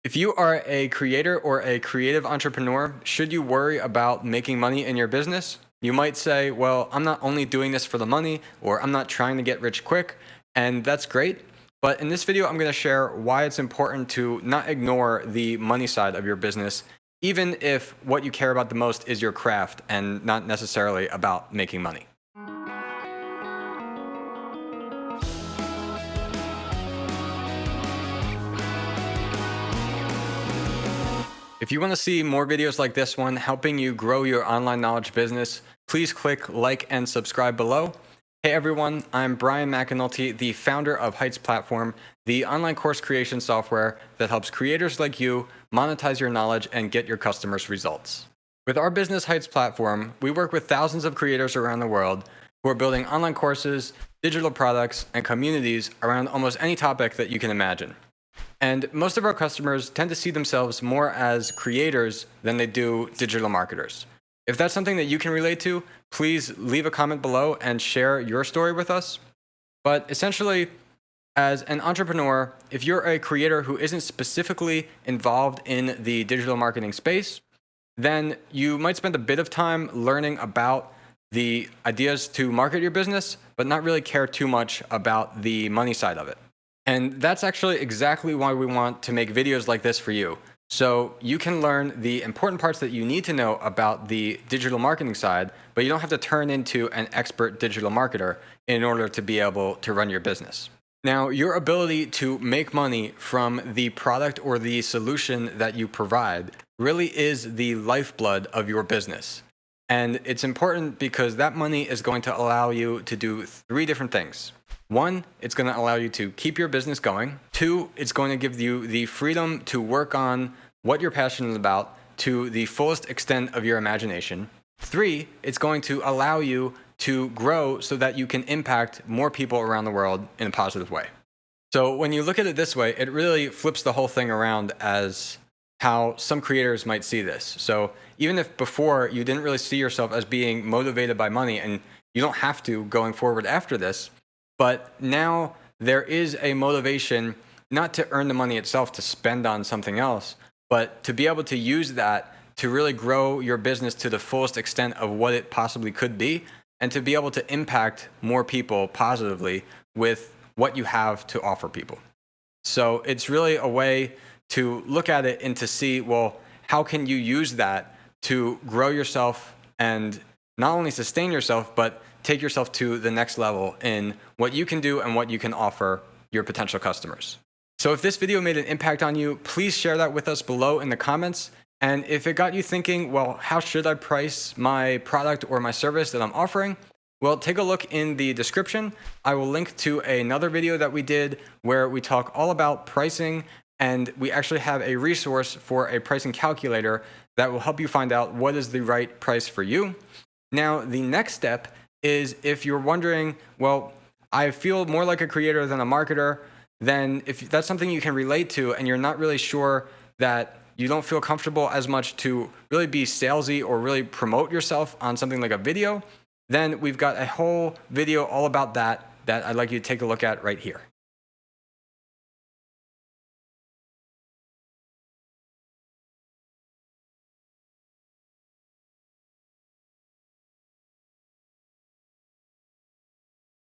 If you are a creator or a creative entrepreneur, should you worry about making money in your business? You might say, well, I'm not only doing this for the money, or I'm not trying to get rich quick, and that's great. But in this video, I'm going to share why it's important to not ignore the money side of your business, even if what you care about the most is your craft and not necessarily about making money. If you want to see more videos like this one helping you grow your online knowledge business, please click like and subscribe below. Hey everyone, I'm Brian McAnulty, the founder of Heights Platform, the online course creation software that helps creators like you monetize your knowledge and get your customers results. With our business Heights Platform, we work with thousands of creators around the world who are building online courses, digital products, and communities around almost any topic that you can imagine. And most of our customers tend to see themselves more as creators than they do digital marketers. If that's something that you can relate to, please leave a comment below and share your story with us. But essentially, as an entrepreneur, if you're a creator who isn't specifically involved in the digital marketing space, then you might spend a bit of time learning about the ideas to market your business, but not really care too much about the money side of it. And that's actually exactly why we want to make videos like this for you. So you can learn the important parts that you need to know about the digital marketing side, but you don't have to turn into an expert digital marketer in order to be able to run your business. Now, your ability to make money from the product or the solution that you provide really is the lifeblood of your business. And it's important because that money is going to allow you to do three different things. One, it's going to allow you to keep your business going. Two, it's going to give you the freedom to work on what you're passionate about to the fullest extent of your imagination. Three, it's going to allow you to grow so that you can impact more people around the world in a positive way. So when you look at it this way, it really flips the whole thing around as how some creators might see this. So even if before you didn't really see yourself as being motivated by money, and you don't have to going forward after this, but now there is a motivation not to earn the money itself to spend on something else, but to be able to use that to really grow your business to the fullest extent of what it possibly could be, and to be able to impact more people positively with what you have to offer people. So it's really a way to look at it and to see, well, how can you use that to grow yourself and not only sustain yourself, but take yourself to the next level in what you can do and what you can offer your potential customers. So if this video made an impact on you, please share that with us below in the comments. And if it got you thinking, well, how should I price my product or my service that I'm offering? Well, take a look in the description. I will link to another video that we did where we talk all about pricing, and we actually have a resource for a pricing calculator that will help you find out what is the right price for you. Now, the next step is if you're wondering, well, I feel more like a creator than a marketer, then if that's something you can relate to and you're not really sure that you don't feel comfortable as much to really be salesy or really promote yourself on something like a video, then we've got a whole video all about that I'd like you to take a look at right here.